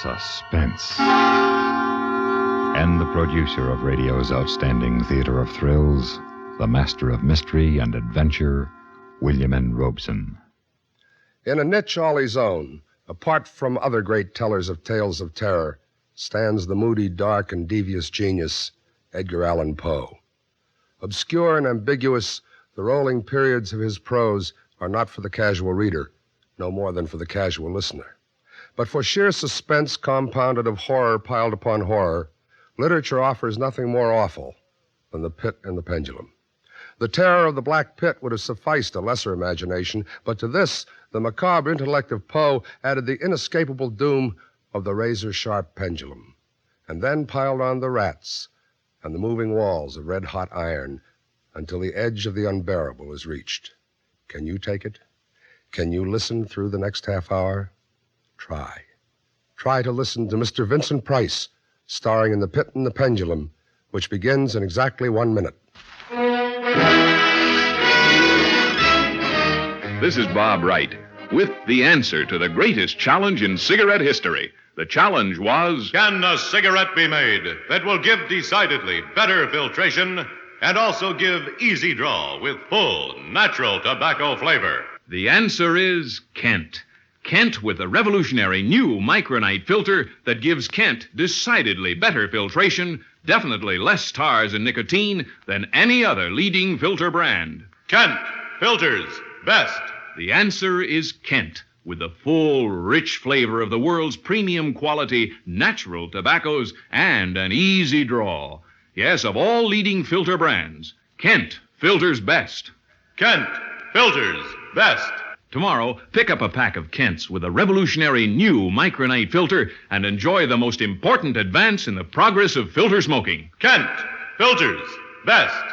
Suspense. And the producer of radio's outstanding theater of thrills, the master of mystery and adventure, William N. Robson. In a niche all his own, apart from other great tellers of tales of terror, stands the moody, dark, and devious genius, Edgar Allan Poe. Obscure and ambiguous, the rolling periods of his prose are not for the casual reader, no more than for the casual listener. But for sheer suspense compounded of horror piled upon horror, literature offers nothing more awful than the pit and the pendulum. The terror of the Black Pit would have sufficed a lesser imagination, but to this, the macabre intellect of Poe added the inescapable doom of the razor-sharp pendulum, and then piled on the rats and the moving walls of red-hot iron until the edge of the unbearable is reached. Can you take it? Can you listen through the next half hour? Try. Try to listen to Mr. Vincent Price, starring in The Pit and the Pendulum, which begins in exactly 1 minute. This is Bob Wright with the answer to the greatest challenge in cigarette history. The challenge was... Can a cigarette be made that will give decidedly better filtration and also give easy draw with full, natural tobacco flavor? The answer is Kent. Kent with the revolutionary new micronite filter that gives Kent decidedly better filtration, definitely less tars and nicotine than any other leading filter brand. Kent filters best. The answer is Kent with the full, rich flavor of the world's premium quality natural tobaccos and an easy draw. Yes, of all leading filter brands, Kent filters best. Kent filters best. Tomorrow, pick up a pack of Kents with a revolutionary new micronite filter and enjoy the most important advance in the progress of filter smoking. Kent filters best.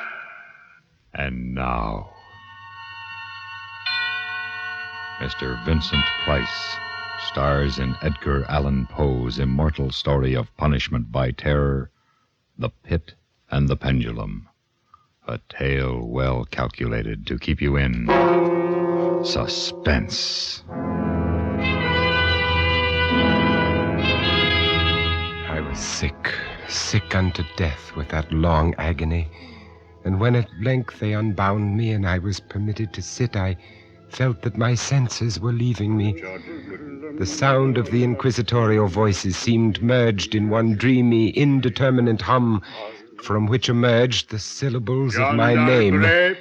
And now, Mr. Vincent Price stars in Edgar Allan Poe's immortal story of punishment by terror, The Pit and the Pendulum. A tale well calculated to keep you in suspense. I was sick unto death with that long agony. And when at length they unbound me and I was permitted to sit, I felt that my senses were leaving me. The sound of the inquisitorial voices seemed merged in one dreamy, indeterminate hum, from which emerged the syllables of my name.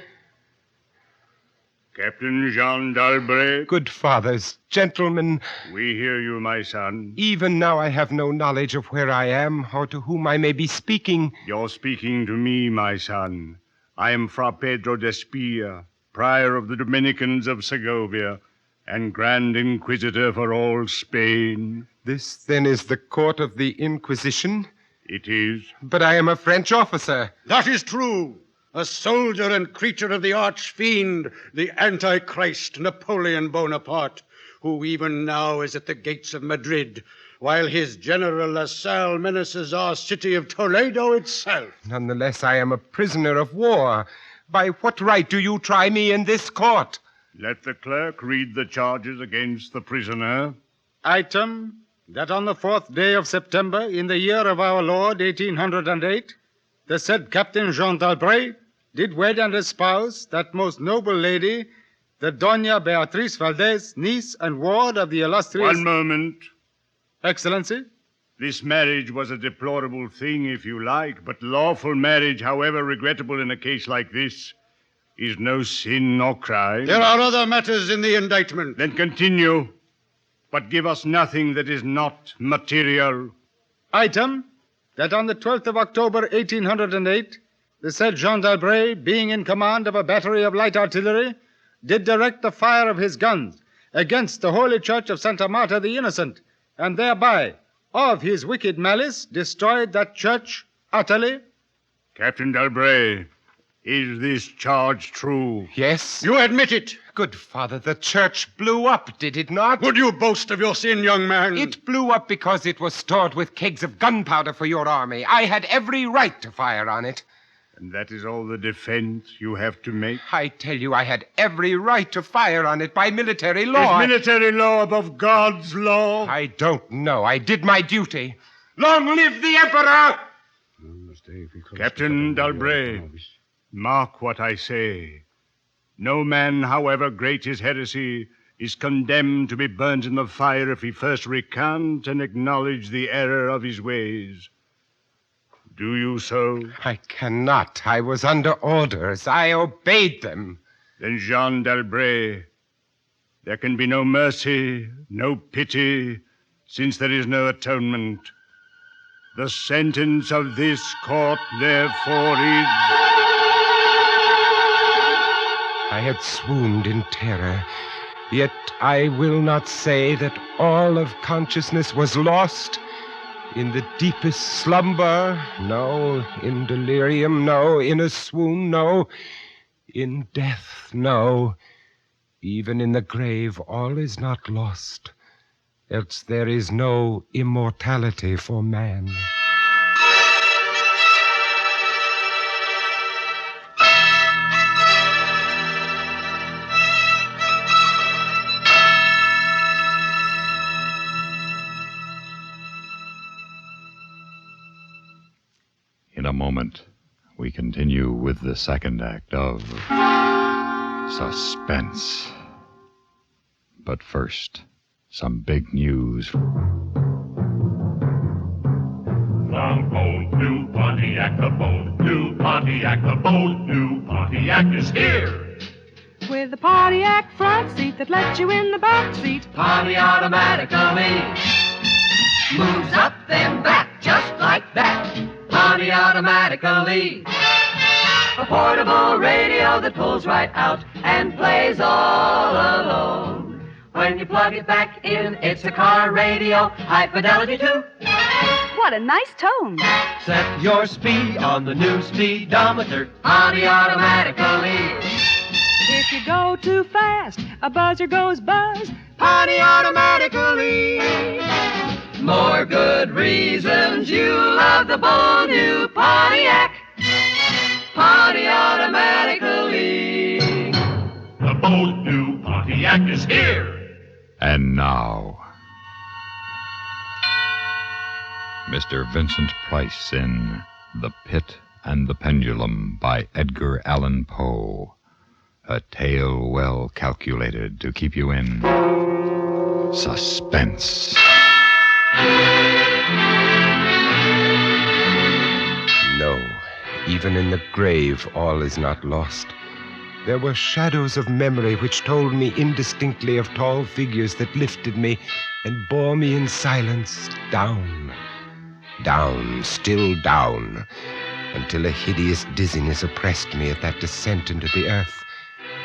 Captain Jean d'Albret. Good fathers, gentlemen. We hear you, my son. Even now I have no knowledge of where I am or to whom I may be speaking. You're speaking to me, my son. I am Fra Pedro d'Espia, prior of the Dominicans of Segovia, and Grand Inquisitor for all Spain. This, then, is the court of the Inquisition? It is. But I am a French officer. That is true. A soldier and creature of the arch-fiend, the Antichrist Napoleon Bonaparte, who even now is at the gates of Madrid, while his general La Salle menaces our city of Toledo itself. Nonetheless, I am a prisoner of war. By what right do you try me in this court? Let the clerk read the charges against the prisoner. Item, that on the 4th day of September, in the year of our Lord, 1808, the said Captain Jean d'Albret did wed and espouse that most noble lady, the Doña Beatriz Valdez, niece and ward of the illustrious... One moment. Excellency? This marriage was a deplorable thing, if you like, but lawful marriage, however regrettable in a case like this, is no sin nor crime. There are other matters in the indictment. Then continue, but give us nothing that is not material. Item, that on the 12th of October, 1808, the said Jean d'Albret, being in command of a battery of light artillery, did direct the fire of his guns against the holy church of Santa Marta the Innocent, and thereby, of his wicked malice, destroyed that church utterly. Captain d'Albret, is this charge true? Yes. You admit it. Good father, the church blew up, did it not? Would you boast of your sin, young man? It blew up because it was stored with kegs of gunpowder for your army. I had every right to fire on it. And that is all the defense you have to make? I tell you, I had every right to fire on it by military law. Is military law above God's law? I don't know. I did my duty. Long live the Emperor! Captain Dalbray, mark what I say. No man, however great his heresy, is condemned to be burnt in the fire if he first recant and acknowledge the error of his ways. Do you so? I cannot. I was under orders. I obeyed them. Then, Jean Dalbray, there can be no mercy, no pity, since there is no atonement. The sentence of this court, therefore, is... I had swooned in terror, yet I will not say that all of consciousness was lost. In the deepest slumber, no. In delirium, no. In a swoon, no. In death, no. Even in the grave, all is not lost, else there is no immortality for man. In a moment, we continue with the second act of Suspense. But first, some big news. From bold new Pontiac, the bold new Pontiac, the bold new Pontiac is here. With a Pontiac front seat that lets you in the back seat. Pontiac automatically moves up then back just like that. Pontiac automatically. A portable radio that pulls right out and plays all alone. When you plug it back in, it's a car radio, high fidelity too. What a nice tone. Set your speed on the new speedometer, Pontiac automatically. If you go too fast, a buzzer goes buzz. Pontiac automatically. More good reasons you love the bold new Pontiac. Pontiac automatically. The bold new Pontiac is here. And now, Mr. Vincent Price in The Pit and the Pendulum by Edgar Allan Poe. A tale well calculated to keep you in suspense. No, even in the grave, all is not lost. There were shadows of memory which told me indistinctly of tall figures that lifted me and bore me in silence down, down, still down, until a hideous dizziness oppressed me at that descent into the earth.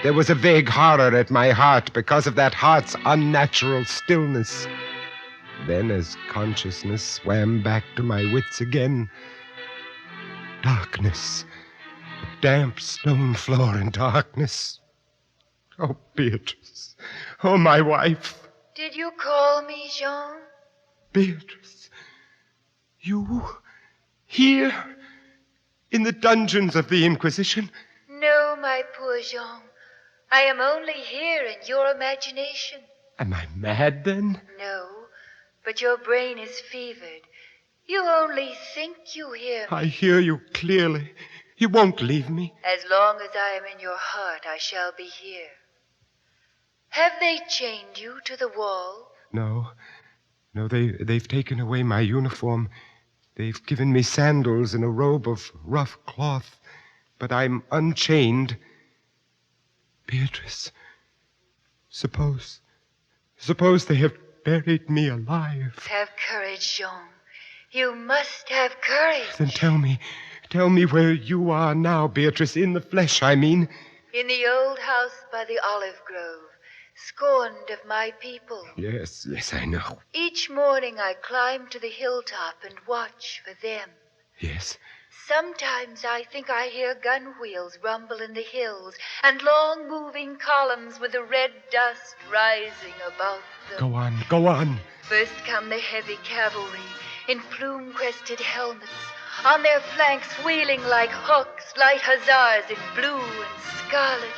There was a vague horror at my heart because of that heart's unnatural stillness. Then, as consciousness swam back to my wits again, darkness. A damp stone floor and darkness. Oh, Beatrice. Oh, my wife. Did you call me, Jean? Beatrice. You here in the dungeons of the Inquisition? No, my poor Jean. I am only here in your imagination. Am I mad, then? No, but your brain is fevered. You only think you hear me. I hear you clearly. You won't leave me. As long as I am in your heart, I shall be here. Have they chained you to the wall? No, they've taken away my uniform. They've given me sandals and a robe of rough cloth, but I'm unchained. Beatrice, suppose they have buried me alive. Have courage, Jean. You must have courage. Then tell me where you are now, Beatrice, in the flesh, I mean. In the old house by the olive grove, scorned of my people. Yes, I know. Each morning I climb to the hilltop and watch for them. Yes. Sometimes I think I hear gun wheels rumble in the hills and long moving columns with the red dust rising about them. Go on. First come the heavy cavalry in plume-crested helmets, on their flanks wheeling like hawks, light hussars in blue and scarlet.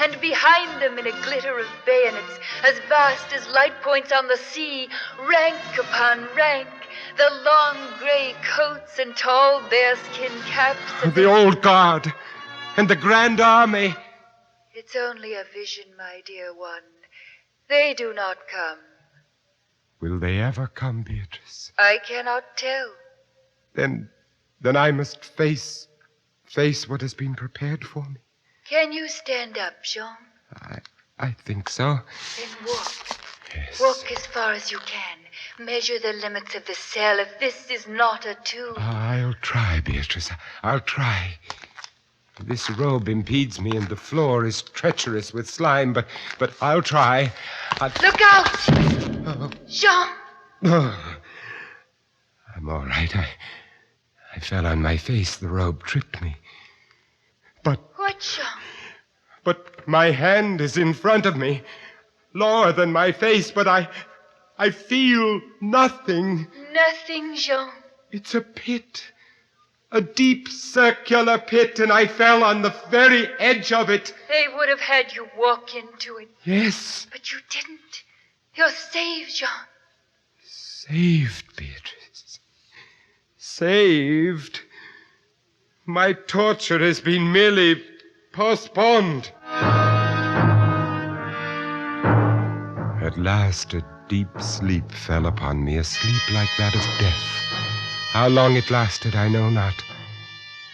And behind them, in a glitter of bayonets, as vast as light points on the sea, rank upon rank, the long gray coats and tall bearskin caps. And the old guard and the grand army. It's only a vision, my dear one. They do not come. Will they ever come, Beatrice? I cannot tell. Then I must face what has been prepared for me. Can you stand up, Jean? I think so. Then walk. Yes. Walk as far as you can. Measure the limits of the cell if this is not a tomb. I'll try, Beatrice. I'll try. This robe impedes me, and the floor is treacherous with slime, but I'll try. Look out! Oh. Jean! Oh. I'm all right. I fell on my face. The robe tripped me. What, Jean? But my hand is in front of me, lower than my face, but I feel nothing. Nothing, Jean. It's a pit. A deep circular pit, and I fell on the very edge of it. They would have had you walk into it. Yes. But you didn't. You're saved, Jean. Saved, Beatrice. Saved. My torture has been merely postponed. At last, a deep sleep fell upon me, a sleep like that of death. How long it lasted, I know not.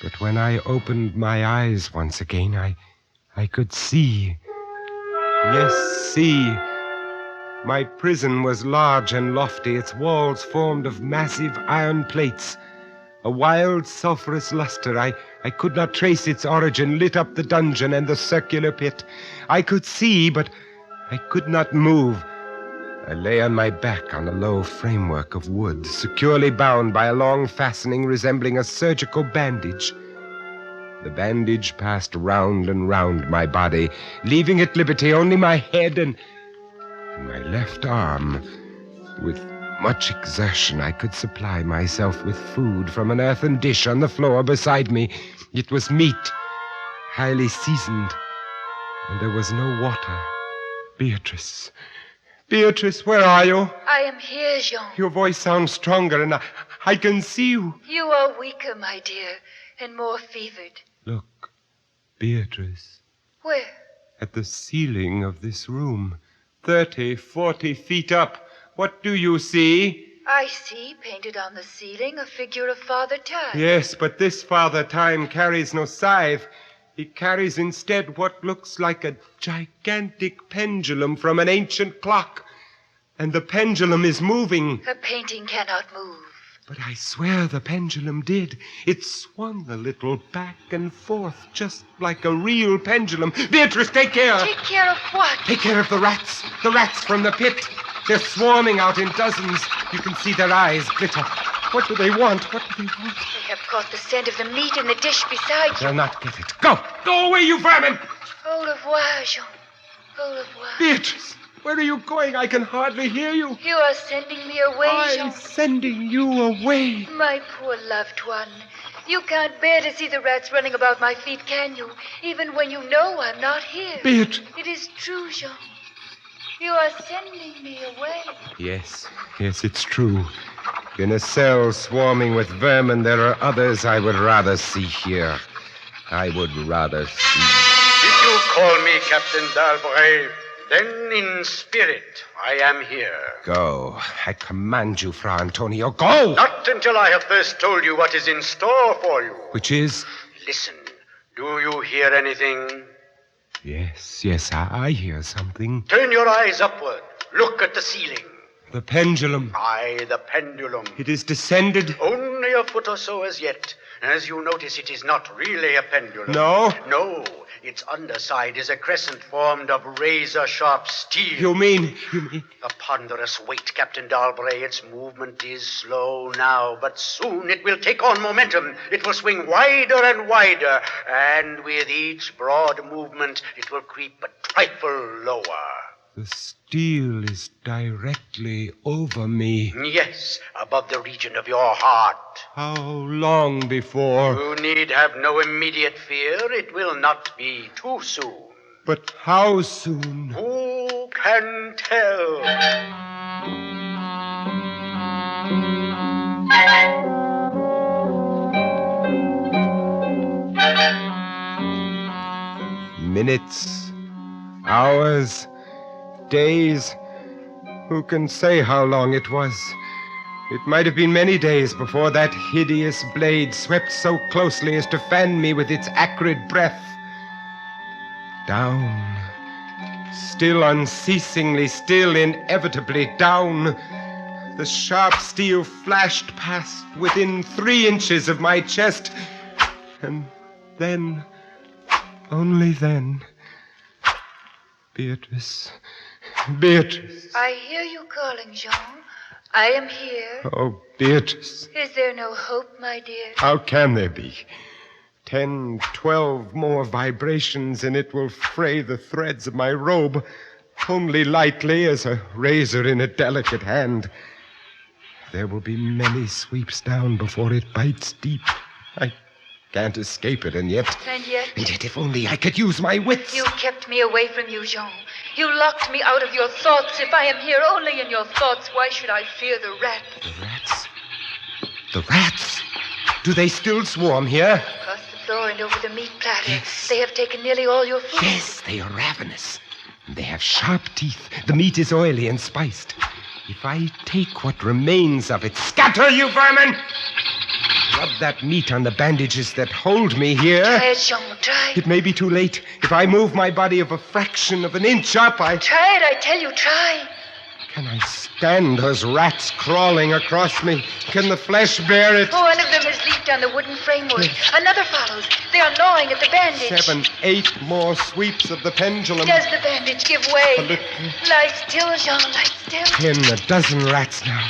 But when I opened my eyes once again, I could see. Yes, see. My prison was large and lofty, its walls formed of massive iron plates. A wild, sulphurous luster, I could not trace its origin, lit up the dungeon and the circular pit. I could see, but I could not move. I lay on my back on a low framework of wood, securely bound by a long fastening resembling a surgical bandage. The bandage passed round and round my body, leaving at liberty only my head and my left arm. With much exertion, I could supply myself with food from an earthen dish on the floor beside me. It was meat, highly seasoned, and there was no water. Beatrice, where are you? I am here, Jean. Your voice sounds stronger, and I can see you. You are weaker, my dear, and more fevered. Look, Beatrice. Where? At the ceiling of this room, 30, 40 feet up. What do you see? I see, painted on the ceiling, a figure of Father Time. Yes, but this Father Time carries no scythe. He carries instead what looks like a gigantic pendulum from an ancient clock. And the pendulum is moving. A painting cannot move. But I swear the pendulum did. It swung a little back and forth, just like a real pendulum. Beatrice, take care! Take care of what? Take care of the rats from the pit. They're swarming out in dozens. You can see their eyes glitter. What do they want? What do they want? They have caught the scent of the meat in the dish beside you. They'll not get it. Go! Go away, you vermin! Au revoir, Jean. Au revoir. Beatrice, where are you going? I can hardly hear you. You are sending me away, Jean. I'm sending you away. My poor loved one. You can't bear to see the rats running about my feet, can you? Even when you know I'm not here. Beatrice. It is true, Jean. You are sending me away. Yes, it's true. In a cell swarming with vermin, there are others I would rather see here. I would rather see. If you call me Captain d'Albret, then in spirit I am here. Go. I command you, Fra Antonio, go! Not until I have first told you what is in store for you. Which is? Listen, do you hear anything? Yes, I hear something. Turn your eyes upward. Look at the ceiling. The pendulum. Aye, the pendulum. It is descended. Only a foot or so as yet. As you notice, it is not really a pendulum. No? No. Its underside is a crescent formed of razor-sharp steel. You mean? A ponderous weight, Captain d'Albret. Its movement is slow now, but soon it will take on momentum. It will swing wider and wider, and with each broad movement, it will creep a trifle lower. The steel is directly over me. Yes, above the region of your heart. How long before? You need have no immediate fear. It will not be too soon. But how soon? Who can tell? Minutes, hours, days. Who can say how long it was? It might have been many days before that hideous blade swept so closely as to fan me with its acrid breath. Down, still unceasingly, still inevitably down. The sharp steel flashed past within 3 inches of my chest. And then, only then, Beatrice. I hear you calling, Jean. I am here. Oh, Beatrice. Is there no hope, my dear? How can there be? 10, 12 more vibrations, and it will fray the threads of my robe, only lightly as a razor in a delicate hand. There will be many sweeps down before it bites deep. I can't escape it, and yet... And yet, if only I could use my wits. You kept me away from you, Jean. You locked me out of your thoughts. If I am here only in your thoughts, why should I fear the rats? The rats? The rats? Do they still swarm here? Across the floor and over the meat platter. Yes. They have taken nearly all your food. Yes, they are ravenous. And they have sharp teeth. The meat is oily and spiced. If I take what remains of it... Scatter, you vermin! Rub that meat on the bandages that hold me here. Try it, Jean, try. It may be too late. If I move my body of a fraction of an inch up, Try it, I tell you, try. Can I stand those rats crawling across me? Can the flesh bear it? Oh, one of them has leaped on the wooden framework. Another follows. They are gnawing at the bandage. 7, 8 more sweeps of the pendulum. Does the bandage give way? A little. Lie still, Jean, lie still. 10, a dozen rats now.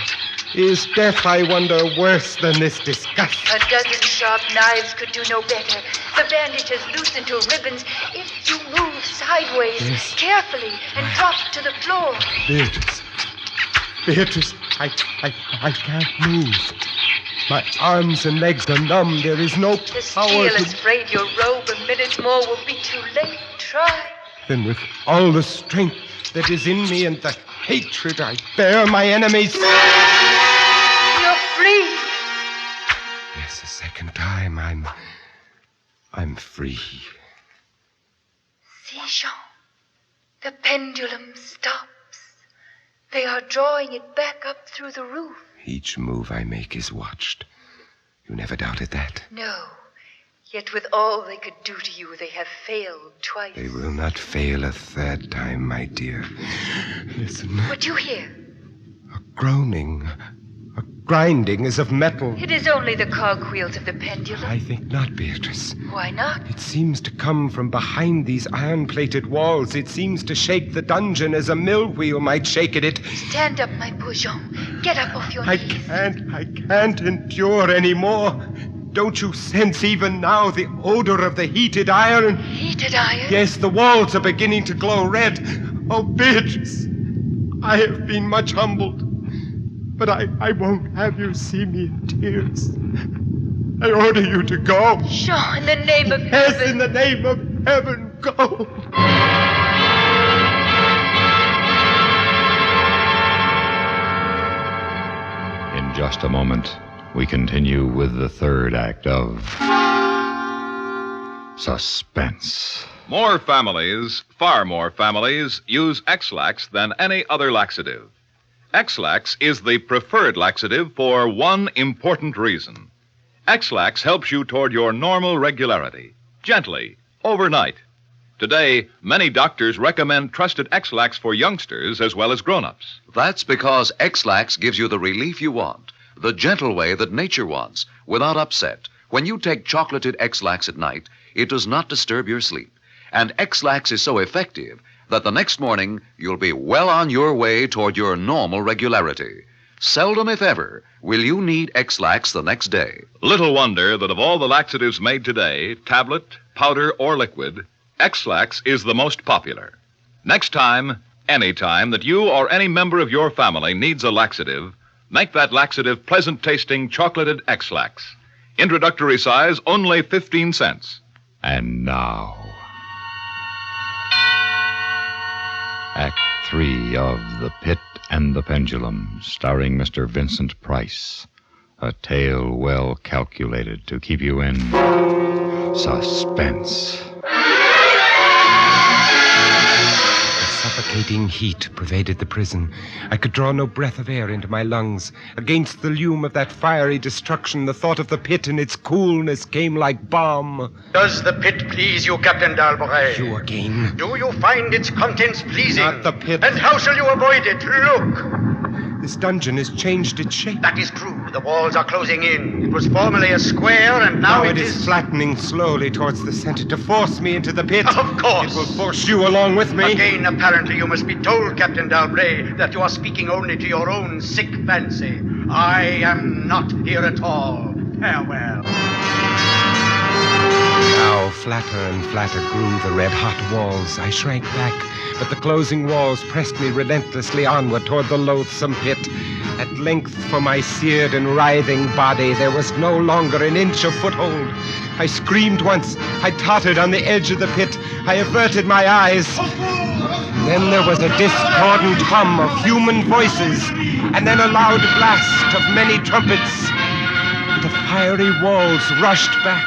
Is death, I wonder, worse than this disgust? A dozen sharp knives could do no better. The bandage has loosened to ribbons. If you move sideways, Yes. carefully, and drop to the floor. Beatrice, I can't move. My arms and legs are numb. There is no The power steel to... has frayed your robe. A minute more will be too late. Try. Then with all the strength that is in me and the hatred I bear my enemies... You're free. Yes, a second time, I'm free. See, Jean. The pendulum stops. They are drawing it back up through the roof. Each move I make is watched. You never doubted that? No. Yet with all they could do to you, they have failed twice. They will not fail a third time, my dear. Listen. What you hear? A groaning, a grinding as of metal. It is only the cogwheels of the pendulum. I think not, Beatrice. Why not? It seems to come from behind these iron-plated walls. It seems to shake the dungeon as a mill wheel might shake at it. Stand up, my poor Jean. Get up off your I knees. can't endure any more. Don't you sense even now the odor of the heated iron? Heated iron? Yes, the walls are beginning to glow red. Oh, Beatrice, I have been much humbled, but I won't have you see me in tears. I order you to go. Jean, in the name of Yes, heaven. in the name of heaven, go. In just a moment, we continue with the third act of Suspense. More families, far more families, use X-Lax than any other laxative. X-Lax is the preferred laxative for one important reason. X-Lax helps you toward your normal regularity, gently, overnight. Today, many doctors recommend trusted X-Lax for youngsters as well as grown-ups. That's because X-Lax gives you the relief you want, the gentle way that nature wants, without upset. When you take chocolated X-Lax at night, it does not disturb your sleep. And X-Lax is so effective that the next morning you'll be well on your way toward your normal regularity. Seldom, if ever, will you need X-Lax the next day. Little wonder that of all the laxatives made today, tablet, powder, or liquid, X-Lax is the most popular. Next time, Any time that you or any member of your family needs a laxative, make that laxative pleasant-tasting chocolated X-Lax. Introductory size, only 15 cents. And now, Act 3 of The Pit and the Pendulum, starring Mr. Vincent Price. A tale well calculated to keep you in suspense. Suffocating heat pervaded the prison. I could draw no breath of air into my lungs. Against the lume of that fiery destruction, the thought of the pit and its coolness came like balm. Does the pit please you, Captain Dalbray? You again? Do you find its contents pleasing? Not the pit. And how shall you avoid it? Look! This dungeon has changed its shape. That is true. The walls are closing in. It was formerly a square, and now it is flattening slowly towards the center to force me into the pit. Of course. It will force you along with me. Again, apparently, you must be told, Captain Dalbray, that you are speaking only to your own sick fancy. I am not here at all. Farewell. Now flatter and flatter grew the red-hot walls. I shrank back, but the closing walls pressed me relentlessly onward toward the loathsome pit. At length, for my seared and writhing body, there was no longer an inch of foothold. I screamed once. I tottered on the edge of the pit. I averted my eyes. Then there was a discordant hum of human voices, and then a loud blast of many trumpets. The fiery walls rushed back.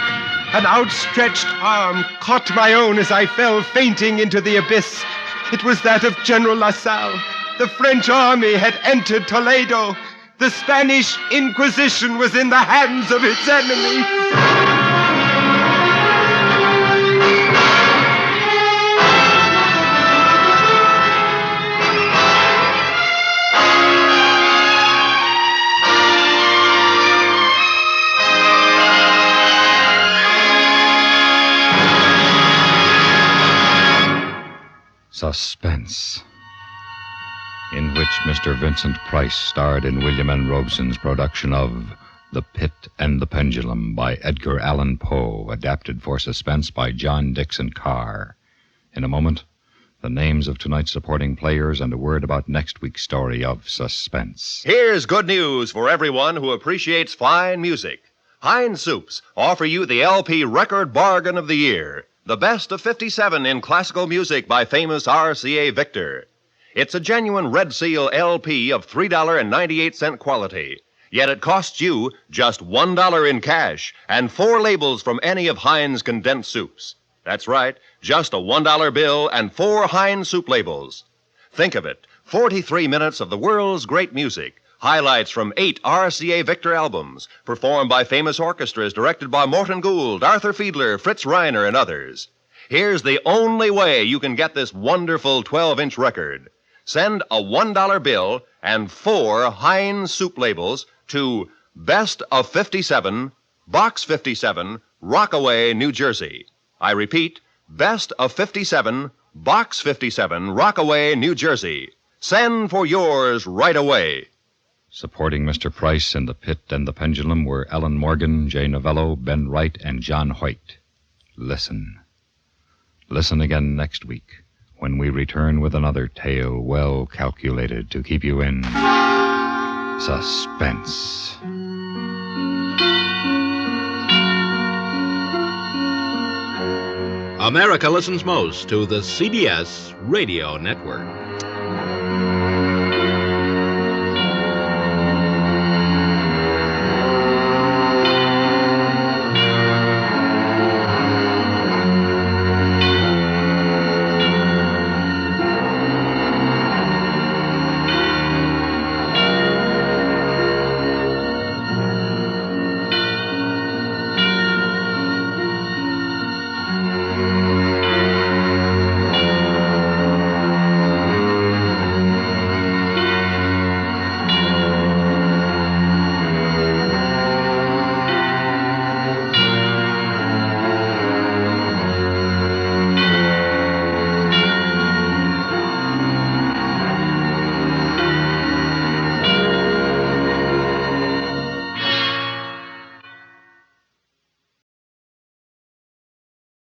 An outstretched arm caught my own as I fell fainting into the abyss. It was that of General LaSalle. The French army had entered Toledo. The Spanish Inquisition was in the hands of its enemies. Suspense, in which Mr. Vincent Price starred in William N. Robson's production of The Pit and the Pendulum by Edgar Allan Poe, adapted for Suspense by John Dickson Carr. In a moment, the names of tonight's supporting players and a word about next week's story of Suspense. Here's good news for everyone who appreciates fine music. Heinz Soups offer you the LP Record Bargain of the Year, the best of 57 in classical music by famous RCA Victor. It's a genuine Red Seal LP of $3.98 quality, yet it costs you just $1 in cash and 4 labels from any of Heinz condensed soups. That's right, just a $1 bill and 4 Heinz soup labels. Think of it, 43 minutes of the world's great music. Highlights from 8 RCA Victor albums, performed by famous orchestras directed by Morton Gould, Arthur Fiedler, Fritz Reiner, and others. Here's the only way you can get this wonderful 12-inch record. Send a $1 bill and 4 Heinz soup labels to Best of 57, Box 57, Rockaway, New Jersey. I repeat, Best of 57, Box 57, Rockaway, New Jersey. Send for yours right away. Supporting Mr. Price in The Pit and the Pendulum were Ellen Morgan, Jay Novello, Ben Wright, and John Hoyt. Listen. Listen again next week when we return with another tale well calculated to keep you in suspense. America listens most to the CBS Radio Network.